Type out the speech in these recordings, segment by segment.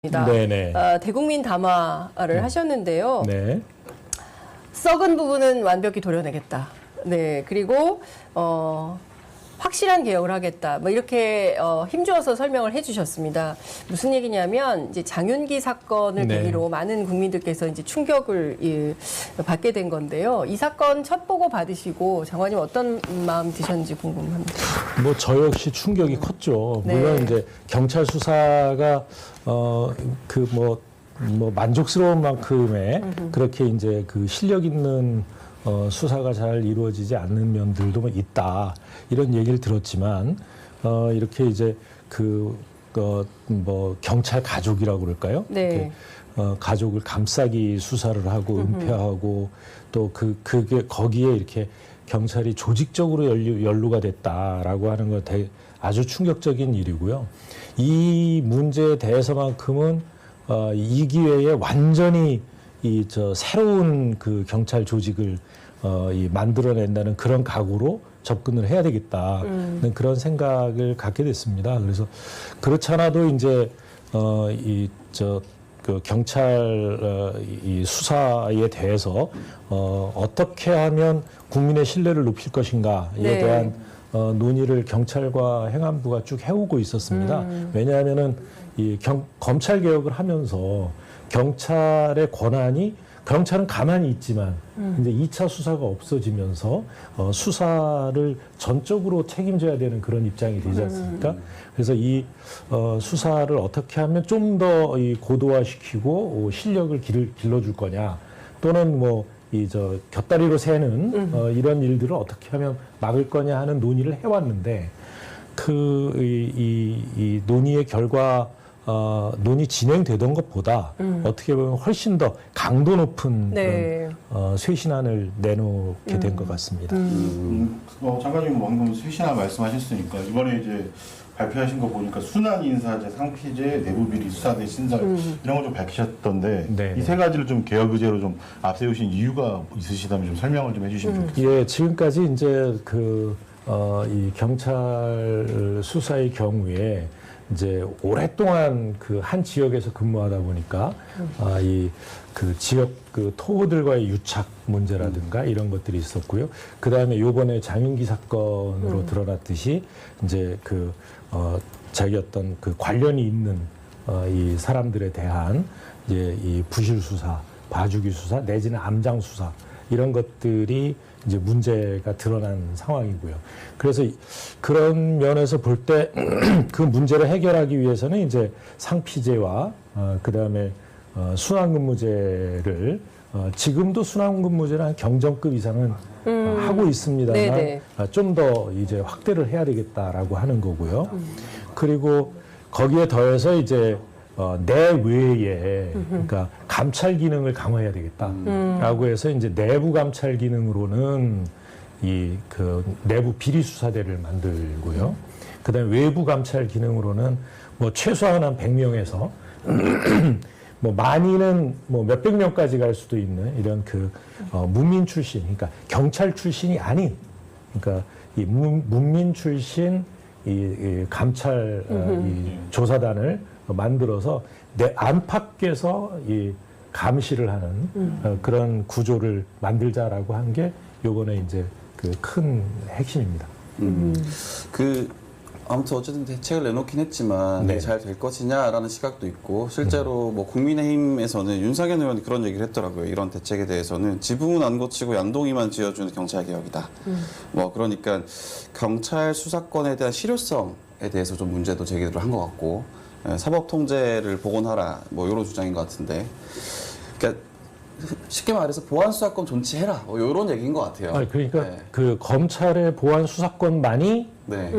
네네. 대국민 담화를 하셨는데요. 네. 썩은 부분은 완벽히 도려내겠다. 네, 그리고 확실한 개혁을 하겠다. 뭐 이렇게 힘주어서 설명을 해주셨습니다. 무슨 얘기냐면 이제 장윤기 사건을 네. 계기로 많은 국민들께서 이제 충격을 받게 된 건데요. 이 사건 첫 보고 받으시고 장관님 어떤 마음 드셨는지 궁금합니다. 뭐 저 역시 충격이 컸죠. 네. 물론 이제 경찰 수사가 만족스러운 만큼의 그렇게 이제 그 실력 있는 수사가 잘 이루어지지 않는 면들도 뭐 있다 이런 얘기를 들었지만 이렇게 이제 경찰 가족이라고 그럴까요? 네. 이렇게, 가족을 감싸기 수사를 하고 은폐하고 또 그게 거기에 이렇게 경찰이 조직적으로 연루가 됐다라고 하는 건 아주 충격적인 일이고요. 이 문제에 대해서만큼은 이 기회에 완전히 새로운 그 경찰 조직을 만들어낸다는 그런 각오로 접근을 해야 되겠다는 그런 생각을 갖게 됐습니다. 그래서 그렇지 않아도 이제 경찰 이 수사에 대해서 어떻게 하면 국민의 신뢰를 높일 것인가에 네. 대한 논의를 경찰과 행안부가 쭉 해오고 있었습니다. 왜냐하면은 검찰 개혁을 하면서 경찰의 권한이 경찰은 가만히 있지만 이제 2차 수사가 없어지면서 수사를 전적으로 책임져야 되는 그런 입장이 되지 않습니까? 그래서 이 수사를 어떻게 하면 좀 더 고도화시키고 실력을 길러줄 거냐, 또는 곁다리로 새는 이런 일들을 어떻게 하면 막을 거냐 하는 논의를 해왔는데 이 논의의 결과 논의 진행되던 것보다 어떻게 보면 훨씬 더 강도 높은 네. 그런 쇄신안을 내놓게 된 것 같습니다. 장관님 방금 쇄신안 말씀하셨으니까 이번에 이제 발표하신 거 보니까 순환 인사제, 상피제, 내부 비리, 수사대 신설 이런 걸 좀 밝히셨던데 네네. 이 세 가지를 좀 개혁 의제로 좀 앞세우신 이유가 있으시다면 좀 설명을 좀 해주시면 좋겠습니다. 예, 지금까지 이제 이 경찰 수사의 경우에 이제 오랫동안 한 지역에서 근무하다 보니까 지역 토호들과의 유착 문제라든가 이런 것들이 있었고요. 그 다음에 요번에 장윤기 사건으로 드러났듯이 이제 자기 어떤 관련이 있는 이 사람들에 대한 이제 이 부실 수사, 봐주기 수사 내지는 암장 수사 이런 것들이 이제 문제가 드러난 상황이고요. 그래서 그런 면에서 볼 때 그 문제를 해결하기 위해서는 이제 상피제와 그다음에 순환근무제를 지금도 순환근무제는 한 경정급 이상은 하고 있습니다만 좀 더 이제 확대를 해야 되겠다라고 하는 거고요. 그리고 거기에 더해서 이제 내외에 그러니까 감찰 기능을 강화해야 되겠다라고 해서 이제 내부 감찰 기능으로는 내부 비리 수사대를 만들고요. 그다음에 외부 감찰 기능으로는 최소한 한 100명에서 많이는 몇백 명까지 갈 수도 있는 이런 문민 출신, 그러니까 경찰 출신이 아닌, 그러니까 이 문민 출신 이 감찰 이 조사단을 만들어서 내 안팎에서 이 감시를 하는 그런 구조를 만들자라고 한 게 요번에 이제 큰 핵심입니다. 아무튼 어쨌든 대책을 내놓긴 했지만 네. 잘 될 것이냐라는 시각도 있고 실제로 국민의힘에서는 윤상현 의원이 그런 얘기를 했더라고요. 이런 대책에 대해서는 지붕은 안 고치고 양동이만 지어주는 경찰 개혁이다. 그러니까 경찰 수사권에 대한 실효성에 대해서 좀 문제도 제기를 한 것 같고 사법 통제를 복원하라 이런 주장인 것 같은데, 그러니까 쉽게 말해서 보안 수사권 존치해라 이런 얘기인 것 같아요. 그러니까 네. 검찰의 보안 수사권만이 네.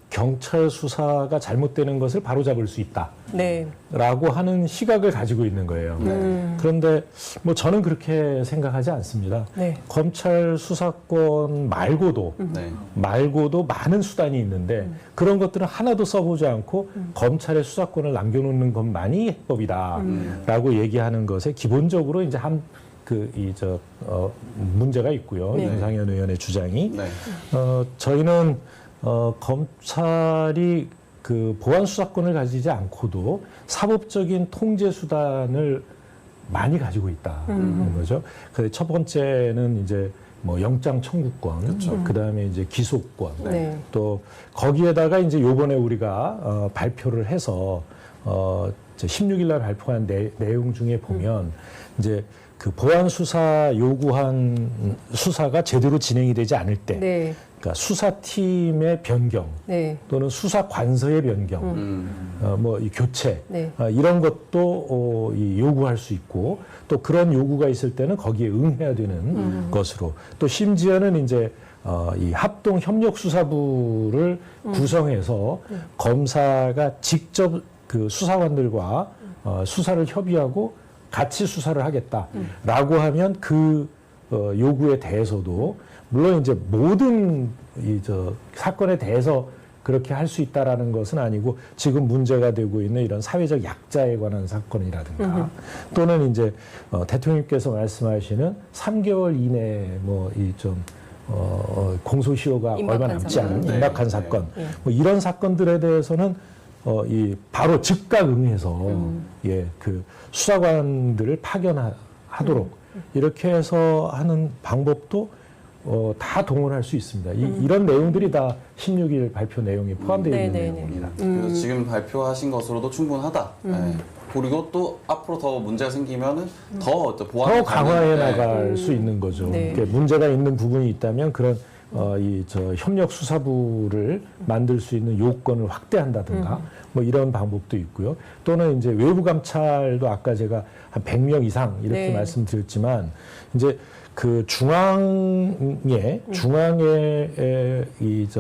경찰 수사가 잘못되는 것을 바로잡을 수 있다. 네. 라고 하는 시각을 가지고 있는 거예요. 그런데 저는 그렇게 생각하지 않습니다. 네. 검찰 수사권 말고도 네. 많은 수단이 있는데 그런 것들은 하나도 써보지 않고 검찰의 수사권을 남겨놓는 것만이 해법이다라고 얘기하는 것에 기본적으로 이제 문제가 있고요. 네. 윤상현 의원의 주장이. 네. 저희는 검찰이 그 보안 수사권을 가지지 않고도 사법적인 통제 수단을 많이 가지고 있다는 거죠. 그 첫 번째는 이제 뭐 영장 청구권, 그다음에 이제 기소권, 네. 또 거기에다가 이제 요번에 우리가 발표를 해서 이제 16일 날 발표한 내용 중에 보면 이제 그 보안 수사 요구한 수사가 제대로 진행이 되지 않을 때, 네. 그러니까 수사팀의 변경 네. 또는 수사 관서의 변경, 뭐 이 교체 네. 이런 것도 이 요구할 수 있고 또 그런 요구가 있을 때는 거기에 응해야 되는 것으로 또 심지어는 이제 이 합동 협력 수사부를 구성해서 검사가 직접 그 수사관들과 수사를 협의하고 같이 수사를 하겠다라고 하면 그 요구에 대해서도 물론 이제 모든 이 사건에 대해서 그렇게 할 수 있다라는 것은 아니고 지금 문제가 되고 있는 이런 사회적 약자에 관한 사건이라든가 또는 이제 대통령께서 말씀하시는 3개월 이내에 뭐 이 좀 공소시효가 임박한 얼마 남지 사건. 않은 네. 임박한 네. 사건 네. 뭐 이런 사건들에 대해서는 이 바로 즉각 응해서 예, 그 수사관들을 파견하도록 이렇게 해서 하는 방법도 다 동원할 수 있습니다. 이런 내용들이 다 16일 발표 내용에 포함되어 있는 네네네. 내용입니다. 그래서 지금 발표하신 것으로도 충분하다. 네. 그리고 또 앞으로 더 문제가 생기면은 더 보완 더 강화해 나갈 네. 수 있는 거죠. 네. 그러니까 문제가 있는 부분이 있다면 그런 협력 수사부를 만들 수 있는 요건을 확대한다든가 뭐 이런 방법도 있고요. 또는 이제 외부 감찰도 아까 제가 한 100명 이상 이렇게 네. 말씀드렸지만 이제 그 중앙에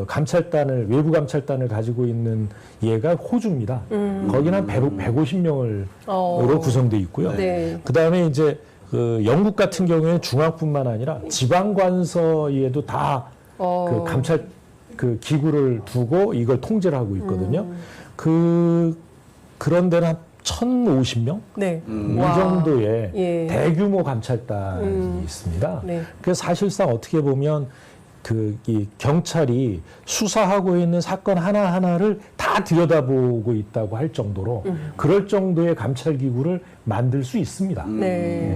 감찰단을 외부 감찰단을 가지고 있는 얘가 호주입니다. 거기는 한 150명으로 구성돼 있고요. 네. 그다음에 이제 그 영국 같은 경우에는 중앙뿐만 아니라 지방 관서에도 다 그 감찰 그 기구를 두고 이걸 통제를 하고 있거든요. 그런 데는 한 1,050명 네. 이 와. 정도의 예. 대규모 감찰단이 있습니다. 네. 그래서 사실상 어떻게 보면 이 경찰이 수사하고 있는 사건 하나하나를 다 들여다보고 있다고 할 정도로 그럴 정도의 감찰 기구를 만들 수 있습니다. 네.